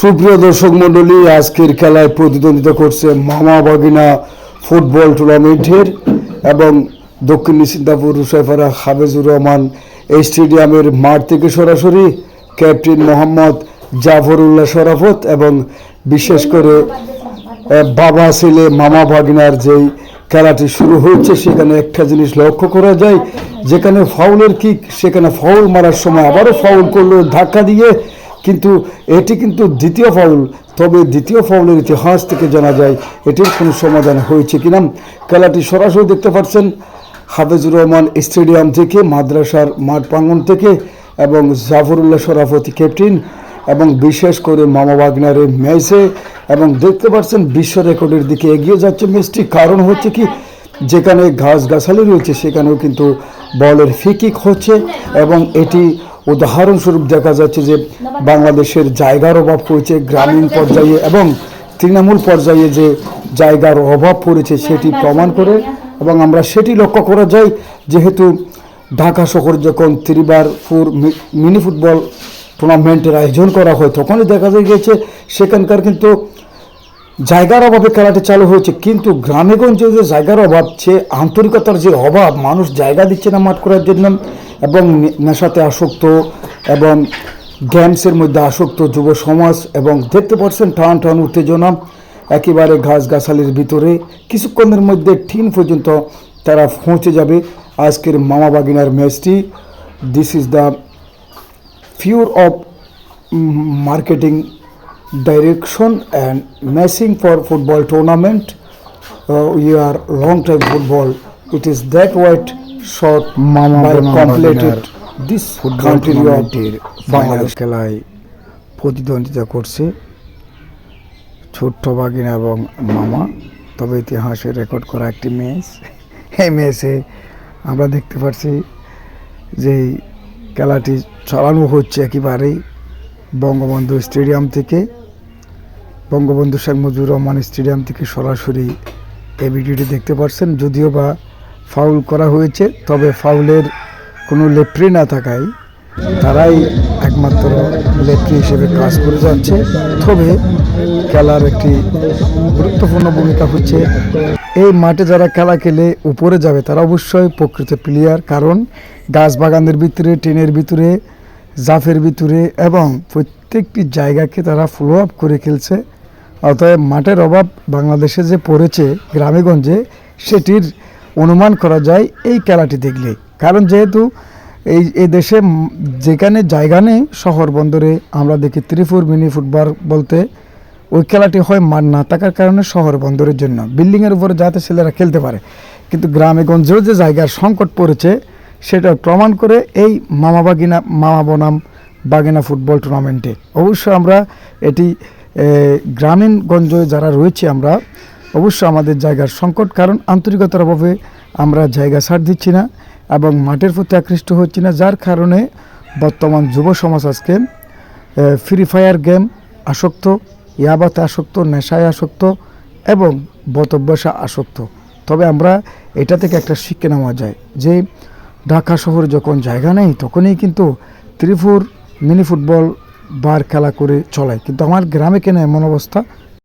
সুপ্রিয় দর্শক মণ্ডলী, আজকের খেলায় প্রতিদ্বন্দ্বিতা করছে মামা বাগিনা ফুটবল টুর্নামেন্টের এবং দক্ষিণ নিশিন্দাপুর রুসাইপাড়া হাফেজুর রহমান এই স্টেডিয়ামের মাঠ থেকে সরাসরি ক্যাপ্টেন মোহাম্মদ জাফরুল্লাহ শরাফত এবং বিশেষ করে বাবা ছেলে মামা ভাগিনার যেই খেলাটি শুরু হচ্ছে সেখানে একটা জিনিস লক্ষ্য করা যায়, যেখানে ফাউলের কিক সেখানে ফাউল মারার সময় আবারও ফাউল করলো ধাক্কা দিয়ে, কিন্তু এটি কিন্তু দ্বিতীয় ফাউল। তবে দ্বিতীয় ফাউলের ইতিহাস থেকে জানা যায় এটির কোনো সমাধান হয়েছে কিনা। খেলাটি সরাসরি দেখতে পাচ্ছেন হাফেজুর রহমান স্টেডিয়াম থেকে, মাদ্রাসার মাঠ প্রাঙ্গণ থেকে, এবং জাফরুল্লাহ শরাফতি ক্যাপ্টেন এবং বিশেষ করে মামা বাগনার এই ম্যাচে, এবং দেখতে পাচ্ছেন বিশ্ব রেকর্ডের দিকে এগিয়ে যাচ্ছে ম্যাচটি। কারণ হচ্ছে কি, যেখানে গাছগাছালি রয়েছে সেখানেও কিন্তু বলের ফ্রি-কিক হচ্ছে এবং এটি উদাহরণস্বরূপ দেখা যাচ্ছে যে বাংলাদেশের জায়গার অভাব হয়েছে গ্রামীণ পর্যায়ে এবং তৃণমূল পর্যায়ে যে জায়গার অভাব পড়েছে সেটি প্রমাণ করে, এবং আমরা সেটি লক্ষ্য করা যায় যেহেতু ঢাকা শহর যখন 3x4 মিনি ফুটবল টুর্নামেন্টের আয়োজন করা হয় তখনই দেখা গেছে সেখানকার কিন্তু জায়গার অভাবে খেলাটি চালু হয়েছে, কিন্তু গ্রামেগঞ্জে যে জায়গার অভাব, সে আন্তরিকতার যে অভাব, মানুষ জায়গা দিচ্ছে না মাঠ করার জন্য, এবং নেশাতে আসক্ত এবং গেমসের মধ্যে আসক্ত যুব সমাজ, এবং দেখতে পাচ্ছেন টান টান উত্তেজনা একেবারে গাছগাছালির ভিতরে কিছুক্ষণের মধ্যে টিন পর্যন্ত তারা পৌঁছে যাবে। আজকের মামা বাগিনার ম্যাচটি, this is the pure of marketing direction and matching for football tournament. We are long time football. It is that white shot by completed this country of Bangladesh. খেলায় প্রতিদ্বন্দ্বিতা করছে ছোট্ট বাগিনা এবং মামা, তবে ইতিহাসে রেকর্ড করা একটি ম্যাচ। এই ম্যাচে আমরা দেখতে পাচ্ছি যে খেলাটি চালানো হচ্ছে একেবারেই বঙ্গবন্ধু স্টেডিয়াম থেকে, বঙ্গবন্ধু শেখ মুজিবুর রহমান স্টেডিয়াম থেকে সরাসরি এই ভিডিওটি দেখতে পাচ্ছেন। যদিও বা ফাউল করা হয়েছে, তবে ফাউলের কোনো লেফ্রি না থাকায় তারাই একমাত্র লেফ্রি হিসেবে কাজ করে যাচ্ছে। তবে খেলার একটি গুরুত্বপূর্ণ ভূমিকা হচ্ছে এই মাঠে যারা খেলা খেলে উপরে যাবে তারা অবশ্যই প্রকৃত প্লেয়ার, কারণ গাছ বাগানের ভিতরে, টিনের ভিতরে, জাফের ভিতরে এবং প্রত্যেকটি জায়গাকে তারা ফলো আপ করে খেলছে। অতএব মাঠের অভাব বাংলাদেশে যে পড়েছে গ্রামেগঞ্জে সেটির অনুমান করা যায় এই খেলাটি দেখলে, কারণ যেহেতু এই দেশে যেখানে জায়গা নেই শহর বন্দরে আমরা দেখি 3x4 মিনি ফুটবল বলতে ওই খেলাটি হয় মাঠ না থাকার কারণে শহর বন্দরের জন্য বিল্ডিংয়ের উপরে যাতে ছেলেরা খেলতে পারে, কিন্তু গ্রামেগঞ্জেও যে জায়গার সংকট পড়েছে সেটা প্রমাণ করে এই মামা বনাম বাগিনা ফুটবল টুর্নামেন্টে। অবশ্য আমরা এটি গ্রামীণগঞ্জে যারা রয়েছে আমরা অবশ্য আমাদের জায়গার সংকট, কারণ আন্তরিকতার অভাবে আমরা জায়গা ছাড় দিচ্ছি না এবং মাঠের প্রতি আকৃষ্ট হচ্ছি না, যার কারণে বর্তমান যুব সমাজ আজকে ফ্রি ফায়ার গেম আসক্ত, ইয়াবাতে আসক্ত, নেশায় আসক্ত এবং বতভ্যাসে আসক্ত। তবে আমরা এটা থেকে একটা শিক্ষা নেওয়া যায় যে ঢাকা শহরে যখন জায়গা নেই তখনই কিন্তু 3x4 মিনি ফুটবল বার খেলা করে চলায়, কিন্তু আমার গ্রামে কেন এমন অবস্থা